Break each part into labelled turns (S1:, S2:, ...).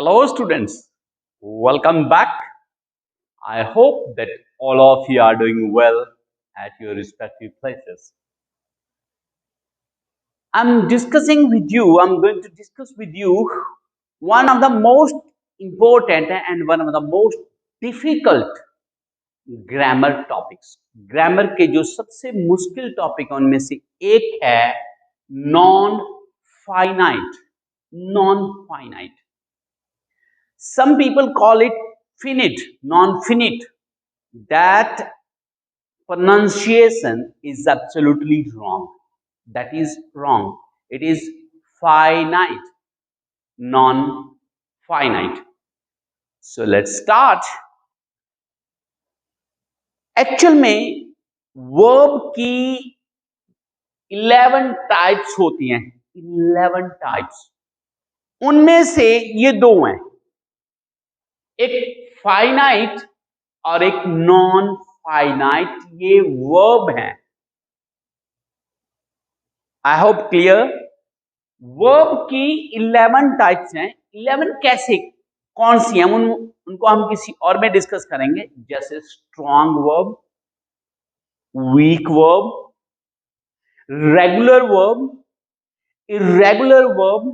S1: Hello, students. Welcome back. I hope that all of you are doing well at your respective places. I'm going to discuss with you one of the most important and one of the most difficult grammar topics grammar के जो सबसे मुश्किल topic उनमें से एक है non finite non finite some people call it finite non-finite that pronunciation is absolutely wrong. That is wrong. It is finite non-finite. So let's start. Actual में verb की 11 टाइप्स होती हैं 11 टाइप्स उनमें से ये दो हैं एक फाइनाइट और एक नॉन फाइनाइट ये वर्ब हैं आई होप क्लियर वर्ब की 11 टाइप्स हैं 11 कैसे कौन सी हैं उनको हम किसी और में डिस्कस करेंगे जैसे strong verb weak verb regular verb irregular verb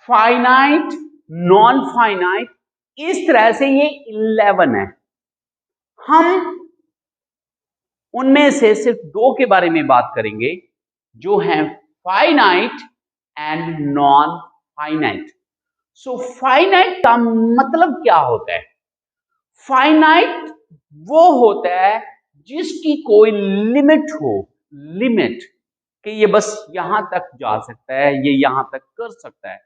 S1: finite non finite इस तरह से ये 11 है हम उनमें से सिर्फ दो के बारे में बात करेंगे जो है finite and non finite so finite का मतलब क्या होता है फाइनाइट वो होता है जिसकी कोई लिमिट हो लिमिट कि ये बस यहां तक जा सकता है ये यहां तक कर सकता है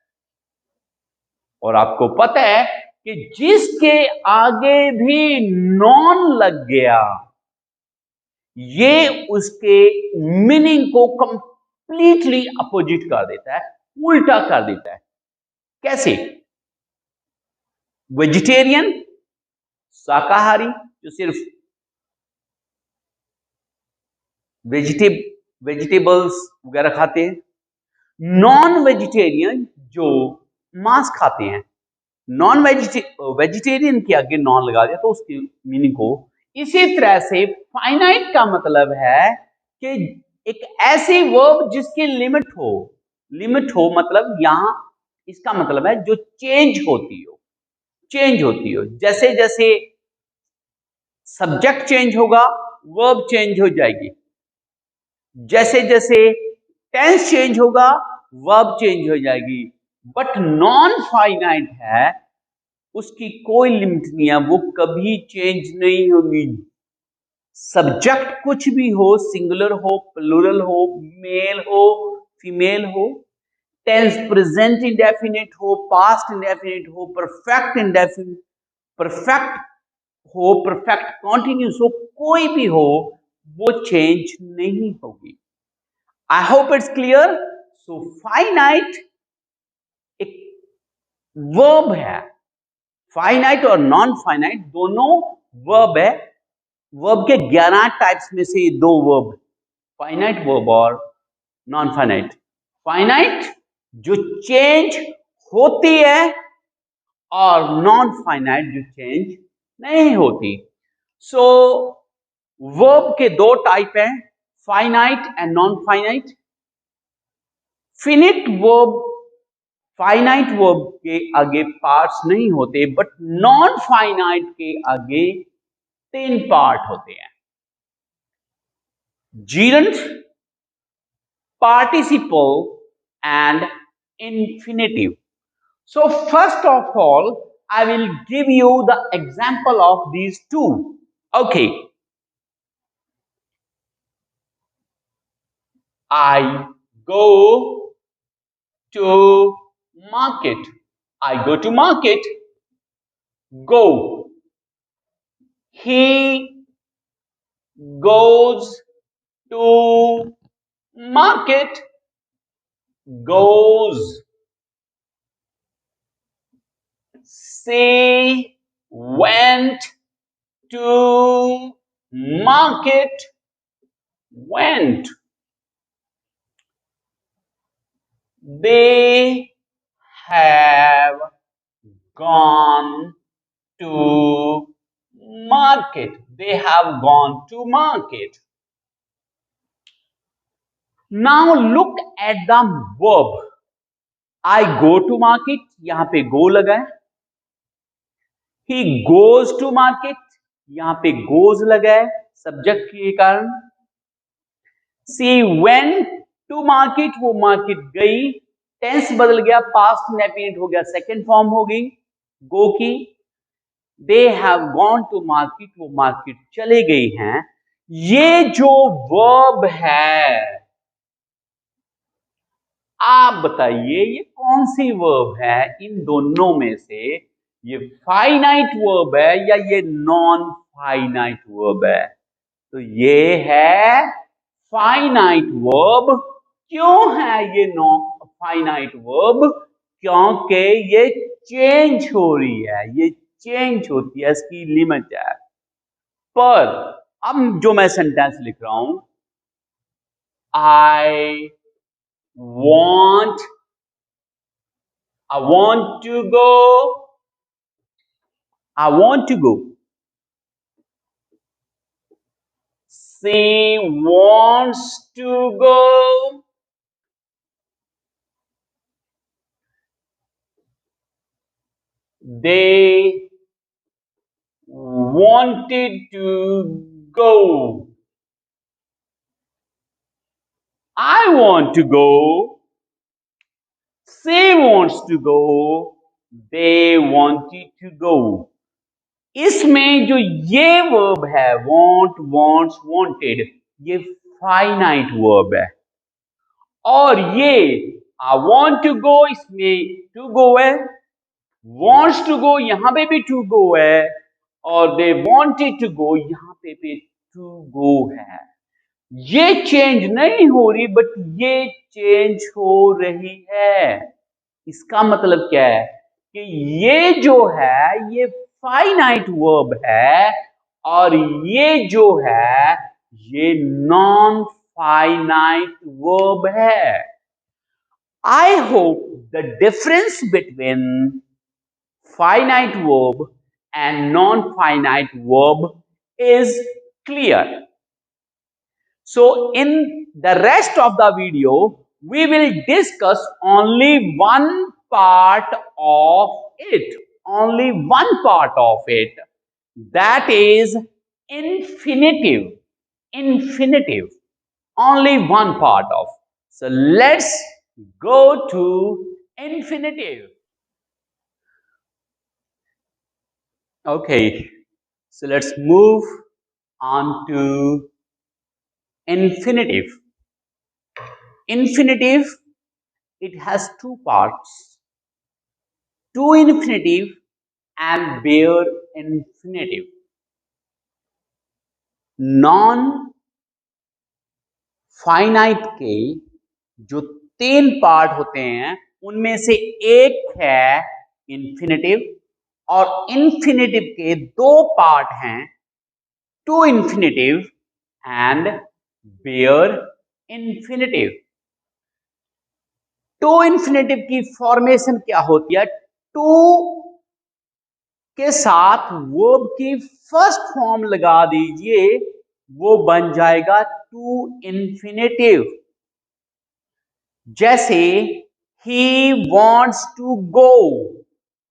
S1: और आपको पता है कि जिसके आगे भी नॉन लग गया ये उसके मीनिंग को कंप्लीटली अपोजिट कर देता है उल्टा कर देता है कैसे वेजिटेरियन शाकाहारी जो सिर्फ वेजिटेबल्स वगैरह खाते हैं नॉन वेजिटेरियन जो मांस खाते हैं नॉन वेजिटेरियन के आगे नॉन लगा दिया तो उसकी मीनिंग को इसी तरह से फाइनाइट का मतलब है कि एक ऐसी वर्ब जिसकी लिमिट हो मतलब यहां इसका मतलब है जो चेंज होती हो जैसे जैसे सब्जेक्ट चेंज होगा वर्ब चेंज हो जाएगी जैसे जैसे टेंस चेंज होगा वर्ब चेंज हो जाएगी बट नॉन फाइनाइट है उसकी कोई लिमिट नहीं है वो कभी चेंज नहीं होगी सब्जेक्ट कुछ भी हो सिंगुलर हो प्लूरल हो मेल हो फीमेल हो टेंस प्रेजेंट इंडेफिनिट हो पास्ट इंडेफिनिट हो परफेक्ट इंडेफिनिट परफेक्ट हो परफेक्ट कॉन्टिन्यूस हो कोई भी हो वो चेंज नहीं होगी I hope it's clear so finite एक वर्ब है फाइनाइट और नॉन फाइनाइट दोनों वर्ब है वर्ब के 11 टाइप्स में से दो वर्ब फाइनाइट वर्ब और नॉन फाइनाइट फाइनाइट जो चेंज होती है और नॉन फाइनाइट जो चेंज नहीं होती सो वर्ब के दो टाइप हैं finite and non finite finite verb finite verb के आगे पार्ट्स नहीं होते बट नॉन फाइनाइट के आगे 3 पार्ट होते हैं gerund participle and infinitive so first of all I will give you the example of these two okay I go to market I go to market go he goes to market goes she went to market went they have gone to market. They have gone to market. Now look at the verb. I go to market. यहां पे go लगा है. He goes to market. यहां पे goes लगा है subject के कारण. She went to market. वो मार्केट गई. टेंस बदल गया, पास्ट इंडेफिनिट हो गया, सेकंड फॉर्म हो गई गो की. They have gone to market. वो मार्केट चले गई हैं. ये जो वर्ब है, आप बताइए ये कौन सी वर्ब है इन दोनों में से? ये फाइनाइट वर्ब है या ये नॉन फाइनाइट वर्ब है? तो ये है फाइनाइट वर्ब. क्यों है ये नॉन फाइनाइट वर्ब? क्योंकि ये चेंज हो रही है, ये चेंज होती है, इसकी लिमिट है. पर अब जो मैं सेंटेंस लिख रहा हूं, आई want to go. I want to go. She wants to go. They wanted to go. I want to go. She wants to go. They wanted to go. इसमें जो ये वर्ब है, want, wants, wanted, ये finite verb है. और ये I want to go, इसमें to go है. wants to go, यहां पे भी to go है. और they wanted to go, यहां पे भी to go है. ये चेंज नहीं हो रही, बट ये चेंज हो रही है. इसका मतलब क्या है कि ये जो है ये फाइनाइट वर्ब है और ये जो है ये नॉन फाइनाइट वर्ब है. I hope the difference between finite verb and non-finite verb is clear. So in the rest of the video, we will discuss only one part of it. Only one part of it. That is infinitive. Infinitive. Only one part of. So let's go to infinitive. Okay. So let's move on to infinitive. Infinitive, it has two parts. To infinitive and bare infinitive. Non finite के जो तीन part होते हैं उनमें से एक है infinitive और इंफिनिटिव के दो पार्ट हैं to infinitive and bare infinitive. To infinitive की फॉर्मेशन क्या होती है? टू के साथ वर्ब की फर्स्ट फॉर्म लगा दीजिए, वो बन जाएगा टू इंफिनिटिव. जैसे ही वॉन्ट्स टू गो,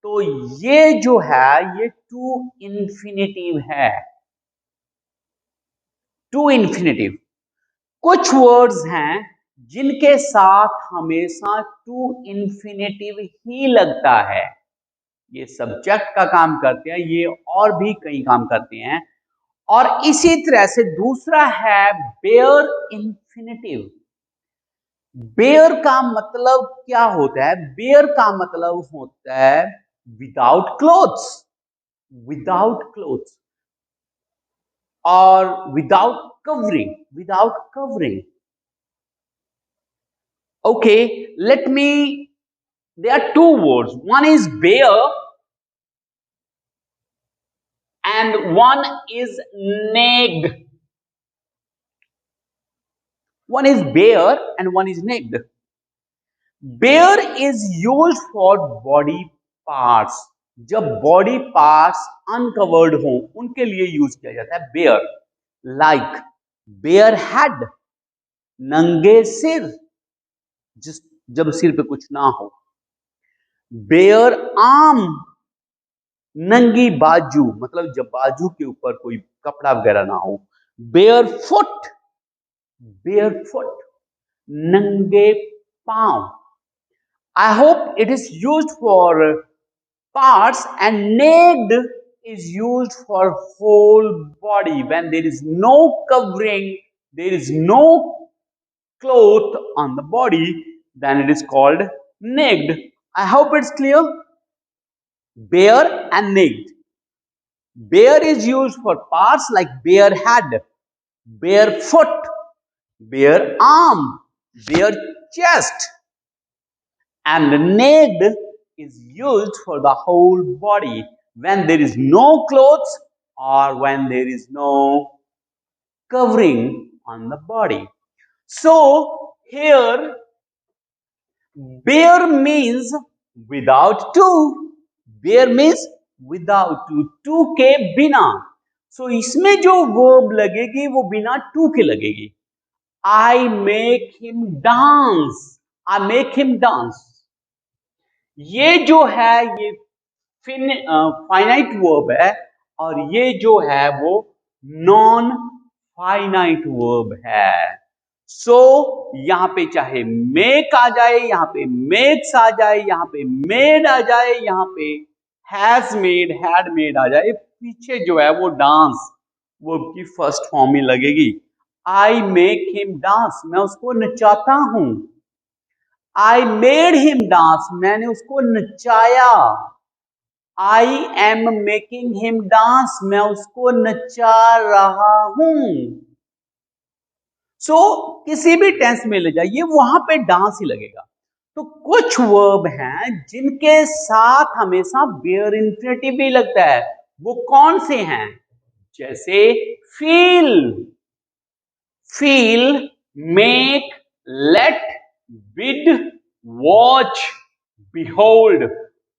S1: तो ये जो है ये टू इंफिनिटिव है. To infinitive. कुछ वर्ड्स हैं जिनके साथ हमेशा टू इंफिनिटिव ही लगता है. ये सब्जेक्ट का काम करते हैं, ये और भी कई काम करते हैं. और इसी तरह से दूसरा है बेयर इंफिनिटिव. बेयर का मतलब क्या होता है? बेयर का मतलब होता है विदाउट क्लोथ्स. विदाउट क्लोथ्स और without covering. Without covering. Okay, let me, there are two words. One is bare and one is naked. One is bare and one is naked. Bare is used for body parts. जब body parts uncovered हों उनके लिए use किया जाता है bear, like bear head, नंगे सिर, जिस जब सिर पे कुछ ना हो, बेयर आर्म, नंगी बाजू, मतलब जब बाजू के ऊपर कोई कपड़ा वगैरह ना हो, बेयर फुट, बेयर फुट, नंगे पांव। I hope it is used for parts and naked is used for whole body. When there is no covering, there is no cloth on the body, then it is called naked. I hope it's clear. Bare and naked. Bare is used for parts like bare head, bare foot, bare arm, bare chest, and naked is used for the whole body when there is no clothes or when there is no covering on the body. So here bare means without two, bare means without two, two के बिना. So इसमें जो verb लगेगी वो बिना two के लगेगी. I make him dance. I make him dance. ये जो है ये फाइनाइट वर्ब है और ये जो है वो नॉन फाइनाइट वर्ब है. सो यहां पे चाहे मेक आ जाए, यहां पे मेक्स आ जाए, यहां पे मेड आ जाए, यहां पे हैज मेड, हैड मेड आ जाए, पीछे जो है वो डांस वर्ब की फर्स्ट फॉर्म में लगेगी. आई मेक हिम डांस, मैं उसको नचाता हूं. आई मेड हिम डांस, मैंने उसको नचाया. I am making him dance, मैं उसको नचा रहा हूं. सो किसी भी टेंस में ले जाइए वहां पे डांस ही लगेगा. तो कुछ वर्ब हैं जिनके साथ हमेशा बेयर इंफिनिटिव भी लगता है. वो कौन से हैं? जैसे feel, feel, make, let, bid, watch, behold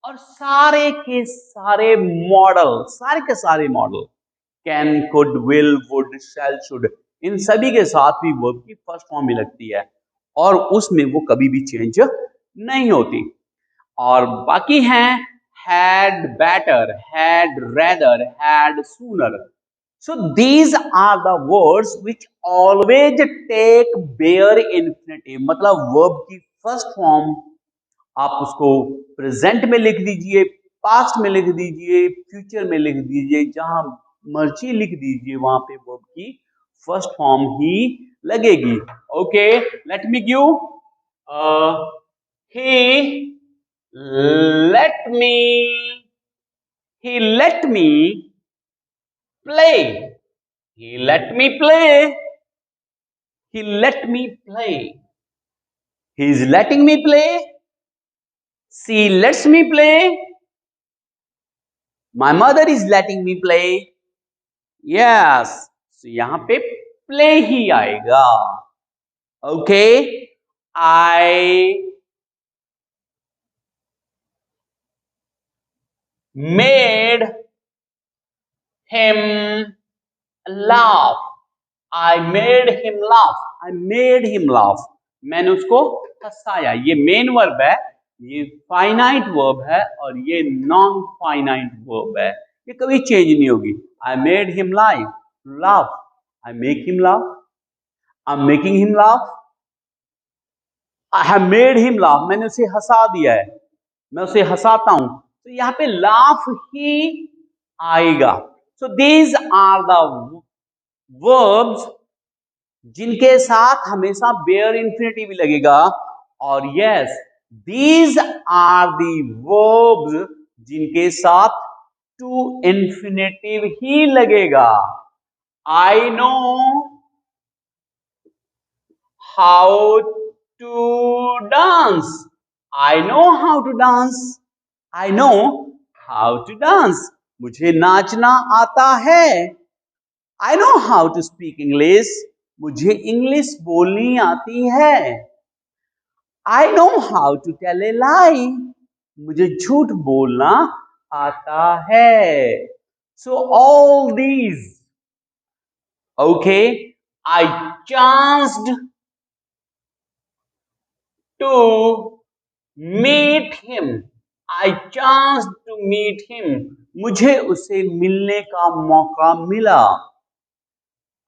S1: और सारे के सारे मॉडल, सारे के सारे modal can, could, will, would, shall, should, इन सभी के साथ भी वर्ब की फर्स्ट फॉर्म भी लगती है और उसमें वो कभी भी चेंज नहीं होती. और बाकी हैं had better, had rather, had sooner. So these are the words which always take bare infinitive. मतलब verb की फर्स्ट फॉर्म आप उसको प्रेजेंट में लिख दीजिए, पास्ट में लिख दीजिए, फ्यूचर में लिख दीजिए, जहां मर्जी लिख दीजिए, वहां पे वर्ब की फर्स्ट फॉर्म ही लगेगी. Okay, let me give. he let me he let me play. He let me play. He let me play. He is letting me play. She lets me play. My mother is letting me play. Yes. So यहां पे play ही आएगा. Okay. I made him laugh. I made him laugh. I made him laugh. मैंने उसको हंसाया. ये main verb है, ये finite verb है और ये नॉन फाइनाइट वर्ब है. ये कभी चेंज नहीं होगी. I made him laugh. I make him laugh. I'm making him laugh. I have made him laugh. मैंने उसे हंसा दिया है, मैं उसे हंसाता हूं. तो यहाँ पे laugh ही आएगा. So these are the verbs जिनके साथ हमेशा बेयर इंफिनिटिव भी लगेगा. और yes, these are the verbs जिनके साथ टू इंफिनिटिव ही लगेगा. I know how to dance. I know how to dance. I know how to dance. मुझे नाचना आता है. I know how to speak English. मुझे इंग्लिश बोलनी आती है. I know how to tell a lie. मुझे झूठ बोलना आता है. So all these, okay, I chanced to meet him. I chanced to meet him. मुझे उसे मिलने का मौका मिला.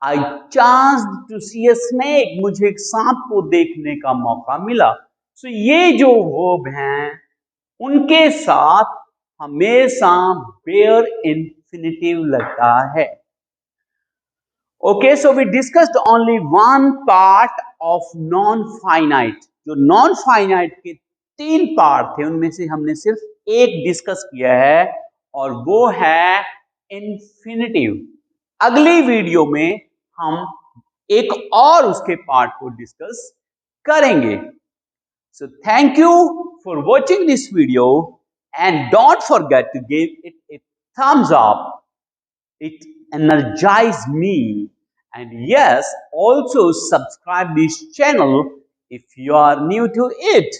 S1: I chanced to see a snake. मुझे एक सांप को देखने का मौका मिला. So ये जो वर्ब हैं उनके साथ हमेशा बेयर इंफिनिटिव लगता है. Okay, so we discussed only one part of non-finite. जो non-finite के 3 पार्ट थे उनमें से हमने सिर्फ एक डिस्कस किया है और वो है इंफिनिटिव. अगली वीडियो में हम एक और उसके पार्ट को डिस्कस करेंगे. So thank you for watching this video and don't forget to give it a thumbs up. It energized me. And yes, also subscribe this channel if you are new to it.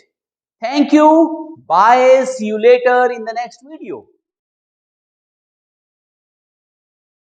S1: Thank you. Bye. See you later in the next video.